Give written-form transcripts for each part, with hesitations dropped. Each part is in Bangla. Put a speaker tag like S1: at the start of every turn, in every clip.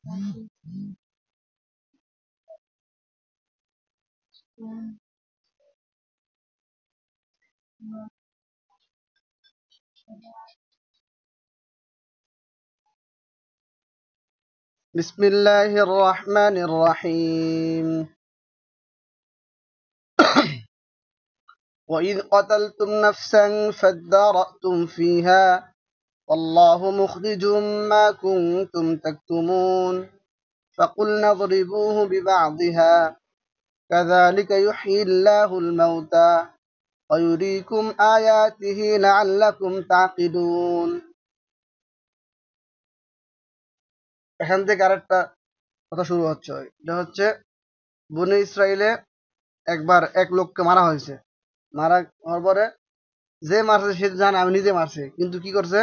S1: بسم الله الرحمن الرحيم وإذ قتلتم نفسا فادارأتم فيها والله مخرج ما كنتم تكتمون فقلنا اضربوه ببعضها كذلك يحيي الله الموتى ويريكم آياته لعلكم تعقلون এখান থেকে আরেকটা কথা শুরু হচ্ছে এটা হচ্ছে বনি ইসরাইলে একবার এক লোককে মারা হয়েছে মারা হওয়ার পরে যে মারছে সে জানে আমি নিজে মারছি কিন্তু কি করছে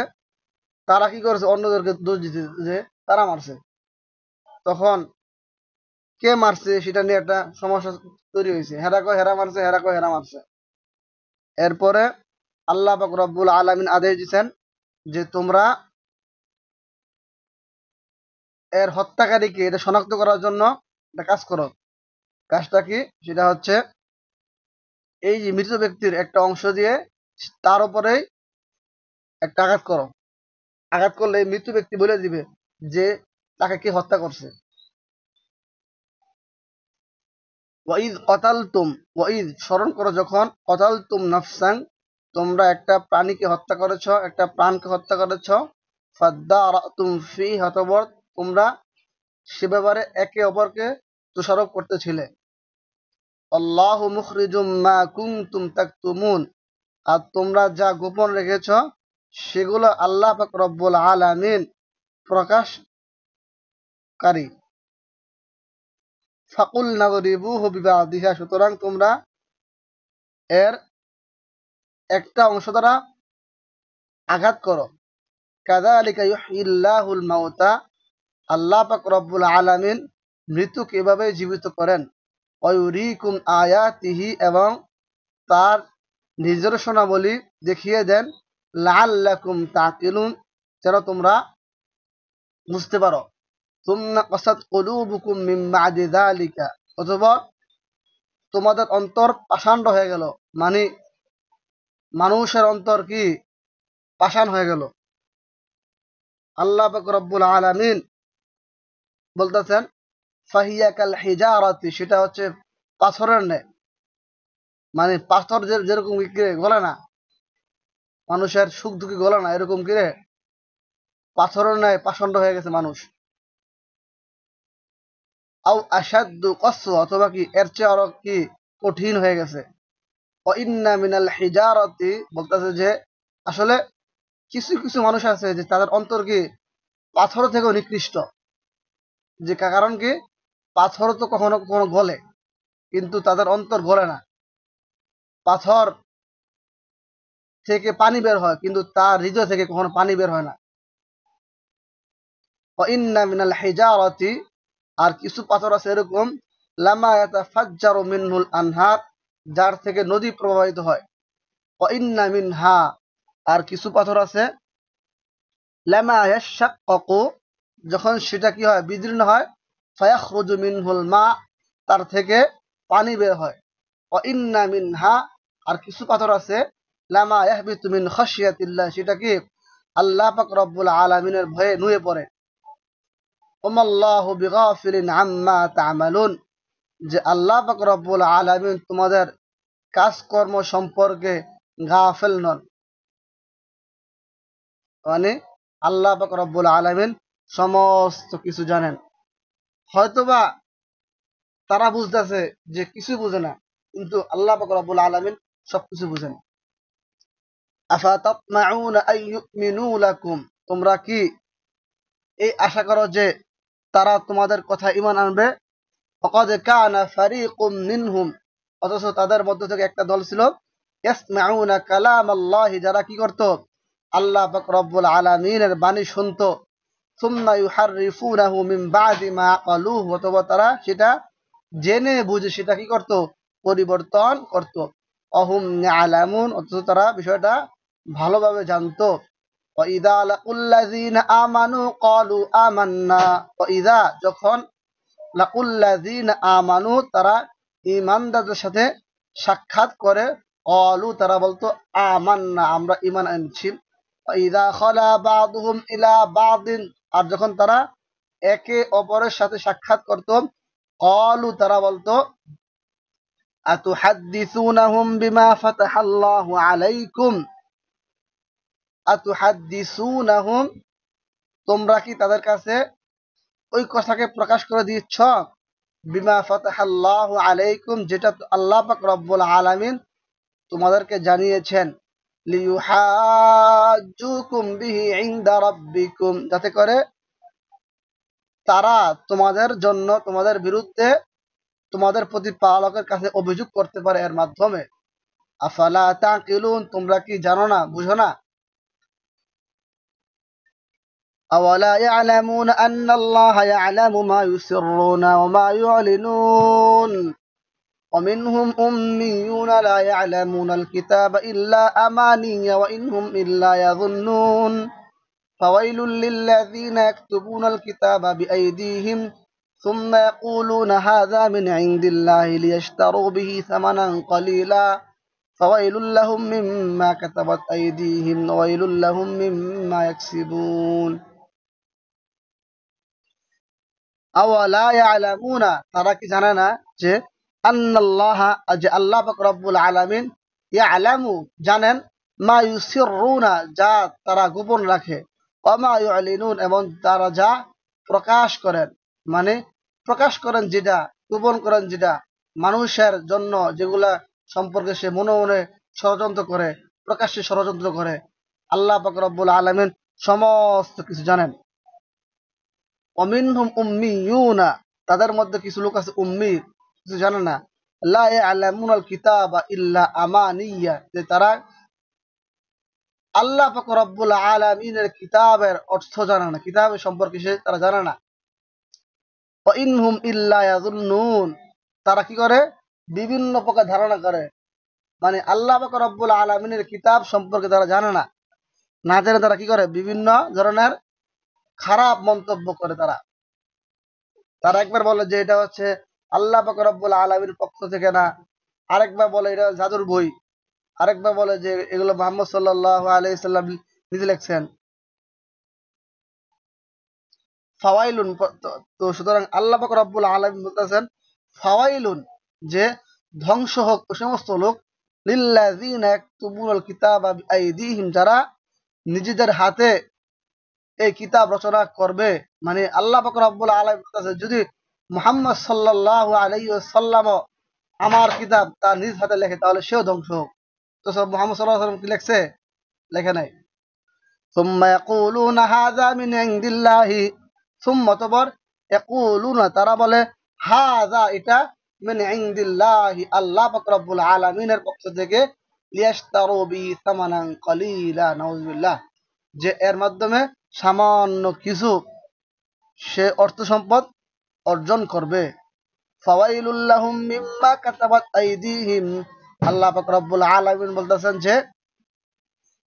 S1: তারা কি করছে অন্যদেরকে দোষ দিতে যে তারা মারছে তখন কে মারছে সেটা নিয়ে একটা সমস্যা তৈরি হয়েছে হেরা কয় হেরা মারছে হেরা কয় হেরা মারছে এরপরে আল্লাহ পাক রব্বুল আলামিন আদেশ দিচ্ছেন যে তোমরা এর হত্যাকারীকে এটা শনাক্ত করার জন্য একটা কাজ করো কাজটা কি সেটা হচ্ছে এই যে মৃত ব্যক্তির একটা অংশ দিয়ে তার উপরেই একটা আঘাত করো আঘাত করলে মৃত ব্যক্তি বলে দিবে যে তাকে কে হত্যা করছে ওয়াইদ কতালতুম ওয়াইদ স্মরণ করো যখন কতালতুম নাফসান তোমরা একটা প্রাণীকে হত্যা করেছ একটা প্রাণকে হত্যা করেছ ফাদ্দারাতুম ফি হতবর তোমরা সে ব্যাপারে একে অপরকে দোষারোপ করতেছিলে আল্লাহু মুখরিজুম মা কুনতুম তাকতুমুন আর তোমরা যা গোপন রেখেছ সেগুলো আল্লাহ পাক রব্বুল আলামিন প্রকাশকারী ফাকুল নাদরিবুহু বিবাদিহা সুতরাং তোমরা এর একটা অংশ দ্বারা আঘাত করো কাযালিকা ইউহয়িল্লাহুল মাউতা আল্লাহ পাক রব্বুল আলামিন মৃত্যুকে এভাবে জীবিত করেন ওয়া ইউরিকুম আয়াতিহি এবং তার নিদর্শনাবলী দেখিয়ে দেন লাআল্লাকুম তাকিলুন যেন তোমরা বুঝতে পারো সুম্মা কাসাত কুলুবুকুম মিন বাদি যালিকা অথবা তোমাদের অন্তর পাষাণ্ড হয়ে গেল মানে মানুষের অন্তর কি পাষাণ হয়ে গেল আল্লাহ পাক রব্বুল আলামিন বলতেছেন ফাহিয়া কাল হিজারাতি সেটা হচ্ছে পাথরের ন্যায় মানে পাথর যেরকম গলে না মানুষের সুখ দুঃখে গলে না এরকম কি রে পাথরের ন্যায় পাষণ্ড হয়ে গেছে মানুষ আও আশাদ্দু কসওয়া অথবা কি এর চেয়ে আরো কি কঠিন হয়ে গেছে ওয়া ইন্না মিনাল হিজারাতি বলতেছে যে আসলে কিছু কিছু মানুষ আছে যে তাদের অন্তর কি পাথর থেকেও নিকৃষ্ট যে কারণ কি পাথর তো কখনো কখনো গলে কিন্তু তাদের অন্তর গলে না পাথর থেকে পানি বের হয় কিন্তু তার হৃদয় থেকে কখনো পানি বের হয় না ওয়া ইন্না মিনাল হিজারাতি আর কিছু পাথর আছে এরকম লামা ইয়াতাফাজ্জারু মিনহুল আনহার যার থেকে নদী প্রবাহিত হয় ওয়া ইন্না মিনহা আর কিছু পাথর আছে লামা ইয়াশাক্কাকু যখন সেটা কি হয় বিদীর্ণ হয় ফায়াখরুজু মিনহুল মা তার থেকে পানি বের হয় ওয়া ইন্না মিনহা আর কিছু পাথর আছে লামা ইয়াহবিতু মিন খাশিয়াতিল্লাহ সেটা কি আল্লাহ পাক রব্বুল আলামিনের ভয়ে নুয়ে পড়ে ওমাল্লাহু বিগাফিলিন আম্মা তা'মালুন যে আল্লাহ পাক রব্বুল আলামিন তোমাদের কাজকর্ম সম্পর্কে গাফেল নন মানে আল্লাহ পাক রব্বুল আলামিন সমস্ত কিছু জানেন হয়তোবা তারা বুঝতেছে যে কিছু বুঝে না কিন্তু আল্লাহ পাক রব্বুল আলামিন সবকিছু বুঝেন আফাতাতমাউনা আন ইউমিনু লাকুম তোমরা কি এই আশা করো যে তারা তোমাদের কথা ঈমান আনবে ফাকাদ কানা ফারীকুম মিনহুম অথচ তাদের মধ্য থেকে একটা দল ছিল ইয়াসমাউনা কালামাল্লাহি যারা কি করত আল্লাহ পাক রব্বুল আলামিনের বাণী শুনতো সুম্মা ইউহাররিফুনাহু মিন বাদি মা ক্বালুহু অথবা তারা সেটা জেনে বুঝে সেটা কি করত পরিবর্তন করত অহুম ইয়ালামুন অথচ তারা বিষয়টা ভালোভাবে জানতো ওয়াইদা লাকুল্লাযীনা আমানু ক্বালু আমান্না, ওয়াইদা যখন, লাকুল্লাযীনা আমানু তারা ঈমানদারদের সাথে সাক্ষাৎ করে, ক্বালু তারা বলতো আমান্না আমরা ঈমান আনছি। ওয়াইদা খালা বাযুহুম ইলা বাযিন, আর যখন তারা একে অপরের সাথে সাক্ষাৎ করত, ক্বালু তারা বলতো আতুহাদ্দিসুনাহুম বিমা ফাতাহাল্লাহু আলাইকুম, আতুহাদ্দিসুনাহুম তোমরা কি তাদের কাছে ওই কথাকে প্রকাশ করে দিচ্ছ, বিমা ফাতাহাল্লাহু আলাইকুম যেটা আল্লাহ পাক রব্বুল আলামিন তোমাদেরকে জানিয়েছেন, লিইউহাজ্জুকুম বিহি ইনদা রাব্বিকুম যাতে করে তারা তোমাদের জন্য তোমাদের বিরুদ্ধে তোমাদের প্রতিপালকের কাছে অভিযোগ করতে পারে এর মাধ্যমে। আফালা তাকিলুন তোমরা কি জানো না, বুঝো না? আওয়ালা ইয়ালামুনা আন্নাল্লাহা ইয়ালামু মা ইউসিররুনা ওয়া মা ইউ'লিনুন ওয়া মিনহুম উম্মিয়ুনা লা ইয়ালামুনাল কিতাবা ইল্লা আমানিয়া ওয়া ইনহুম ইল্লা ইয়াযুন্নুন ফাওয়াইলুল লিল্লাযীনা ইয়াকতুবুনাল কিতাবা বিআইদিহিম ثم يقولون هذا من عند الله ليشتروا به ثمنا قليلا فويل لهم مما كتبت أيديهم وويل لهم مما يكسبون আওয়ালা ইয়ালামুনা তারা কি জানে না যে আন্নাল্লাহা যে আল্লাহ পাক রব্বুল আলামিন ইয়ালামু জানেন, মা ইউসিররুনা যা তারা গোপন রাখে, ওয়া মা ইউ'লিনুন এবং তারা যা প্রকাশ করেন, মানে প্রকাশ করেন যেটা, গোপন করেন যেটা, মানুষের জন্য যেগুলা সম্পর্কে সে মনে মনে ষড়যন্ত্র করে, প্রকাশ্যে ষড়যন্ত্র করে, আল্লাহ পাক রব্বুল আলামিন সমস্ত কিছু জানেন। অমিনহুম উম্মিয়ুনা তাদের মধ্যে কিছু লোক আছে উম্মি, কিছু জানে না, লা ইয়ালামুনাল কিতাবা ইল্লা আমানিয়া যে তারা আল্লাহ পাক রব্বুল আলামিনের কিতাবের অর্থ জানে না, কিতাবের সম্পর্কে সে তারা জানে না। ওয়া ইনহুম ইল্লা ইয়াযুন্নুন তারা কি করে, বিভিন্ন প্রকার ধারণা করে, মানে আল্লাহ পাক রব্বুল আলামিনের কিতাব সম্পর্কে তারা জানে না, না জেনে তারা কি করে, বিভিন্ন ধরনের খারাপ মন্তব্য করে। তারা তারা একবার বলে যে এটা হচ্ছে আল্লাহ পাক রব্বুল আলামিনের পক্ষ থেকে না, আরেকবার বলে এটা জাদুর বই, আরেকবার বলে যে এগুলো মুহাম্মদ সাল্লাল্লাহু আলাইহি সাল্লাম নিজে লিখছেন। ফাওয়াইলুন তো সুতরাং আল্লাহ পাক রব্বুল আলামিন বলতেছেন ফাওয়াইলুন যে ধ্বংস হোক ওই সমস্ত লোক, লিল্লাযীনা ইয়াকতুবুনাল কিতাবা বিআইদিহিম যারা নিজেদের হাতে এই কিতাব রচনা করবে, মানে আল্লাহ পাক রব্বুল আলামিন বলতেছে যদি মুহাম্মদ সাল্লাল্লাহু আলাইহি ওয়াসাল্লাম আমার কিতাব তার নিজ হাতে লেখে তাহলে সেও ধ্বংস হোক। তো সব মুহাম্মদ সাল্লাল্লাহু আলাইহি ওয়াসাল্লাম কি লেখছে? লেখে নাই। সুম্মা ইয়াকুলুনা হাযা মিন ইনদিল্লাহি, সুম্মা তবর ইয়াকুলুনা তারা বলে হাযা এটা, মিন ইনদিল্লাহি আল্লাহ পাক রব্বুল আলামিনের পক্ষ থেকে, লিয়াশতারু বিহি সামানান কলিলা, নাউযুবিল্লাহ যে এর মাধ্যমে সামান্য কিছু সে অর্থ সম্পদ অর্জন করবে। ফাওয়াইলুল লাহুম মিম্মা কাতাবাত আইদিহিম আল্লাহ পাক রব্বুল আলামিন বলতেছেন যে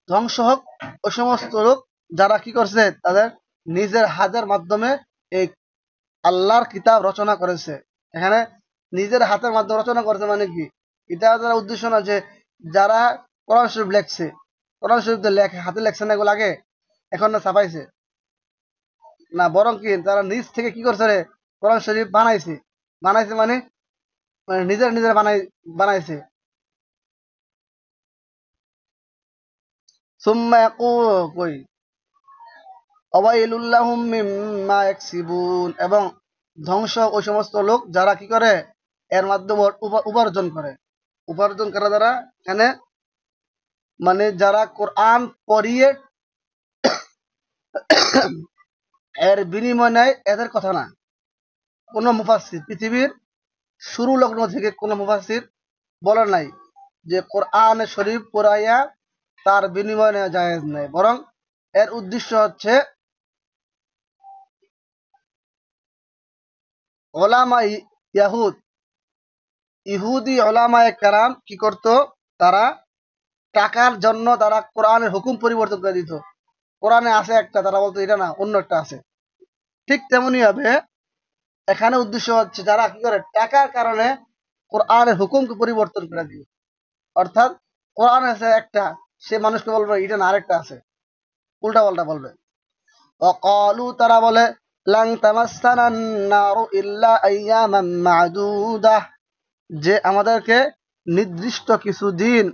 S1: ধ্বংস হোক ওই সমস্ত লোক যারা কি করছে, তাদের নিজের হাতের মাধ্যমে এই আল্লাহর কিতাব রচনা করেছে। এখানে নিজের হাতের মাধ্যমে রচনা করেছে মানে কি, এটা তার উদ্দেশ্য না যে যারা কোরআন শরীফ লেখছে, কোরআন শরীফ তো লেখে হাতে লেখছে না এগুলো আগে, এখন না ছাপাইছে না, বরং কি তারা নিজ থেকে কি করছে রে, কোরআন শরীফ বানাইছে। বানাইছে মানে নিজের নিজের বানাইছে। সুম্মা কই ওয়াইলুল লাহুম মিম্মা ইয়াকসিবুন এবং ধ্বংস ওই সমস্ত লোক যারা কি করে এর মাধ্যমে উপার্জন করে। উপার্জন করা দ্বারা এখানে মানে যারা কোরআন পড়িয়ে এর বিনিময় নেয় এদের কথা না। কোন মুফাসসির পৃথিবীর শুরু লগ্ন থেকে কোন মুফাসসির বলে নাই যে কোরআন শরীফ পড়াইয়া তার বিনিময় নেওয়া জায়েজ নাই, বরং এর উদ্দেশ্য হচ্ছে ওলামা ইয়াহুদ, ইহুদি ওলামায়ে কেরাম কি করত, তারা টাকার জন্য তারা কোরআনের হুকুম পরিবর্তন করে দিত। কোরআনে আছে একটা, তারা বলতো এটা না, অন্য একটা আছে। ঠিক তেমনি ভাবে এখানে উদ্দেশ্য হচ্ছে যারা কি করে টাকার কারণে কোরআনের হুকুমকে পরিবর্তন করে দিবে। অর্থাৎ কোরআন আছে একটা, সে মানুষকে বলবে এটা না, আরেকটা আছে, উল্টা পাল্টা বলবে। অকালু, তারা বলে, লাং তামাসসানান নারু ইল্লা আইয়ামান মা'দুদাহ, যে আমাদেরকে নির্দিষ্ট কিছুদিন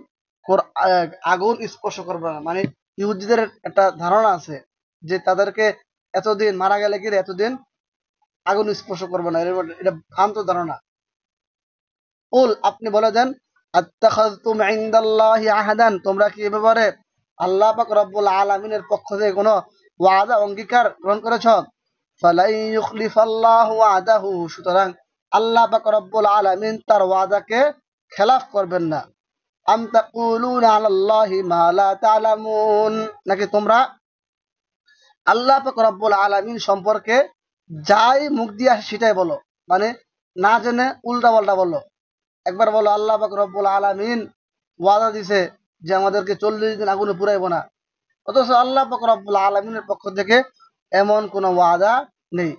S1: আগুন স্পর্শ করবে না। মানে ইহুদিদের একটা ধারণা আছে যে তাদেরকে এতদিন মারা গেলে কি এতদিন আগুন স্পর্শ করবে না, এটা ভ্রান্ত ধারণা। কুল, আপনি বলে দেন, আত্তাখাযতুম ইনদাল্লাহি আহাদান, তোমরা কি এ ব্যাপারে আল্লাহ পাক রব্বুল আলামিনের পক্ষ থেকে কোনো ওয়াদা অঙ্গীকার গ্রহণ করেছ? ফালাই ইউখলিফাল্লাহু ওয়াদাহু, সুতরাং আল্লাহ পাক রব্বুল আলামিন তার ওয়াদাকে খেলাফ করবেন না। আম তাকুলুনা আলাল্লাহি মা লা তা'লামুন, নাকি তোমরা আল্লাহ পাক রব্বুল আলামিন সম্পর্কে যাই মুখ দিয়ে আসে সেটাই বলো, মানে না জেনে উল্টা পাল্টা বলো। একবার বলো আল্লাহ পাক রব্বুল আলামিন ওয়াদা দিছে যে আমাদেরকে 40 দিন আগুনে পুরাইবো না, অথচ আল্লাহ পাক রব্বুল আলামিনের পক্ষ থেকে এমন কোনো ওয়াদা নেই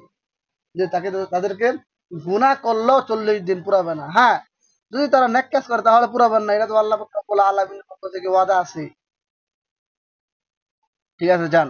S1: যে তাদেরকে গুনাহ করলেও 40 দিন পুরাবে না। হ্যাঁ, যদি তারা নেক কাজ করে তাহলে পুরাবেন না, এটা তো আল্লাহ পাক রব্বুল আলামিনের পক্ষ থেকে ওয়াদা আছে। ঠিক আছে, যান।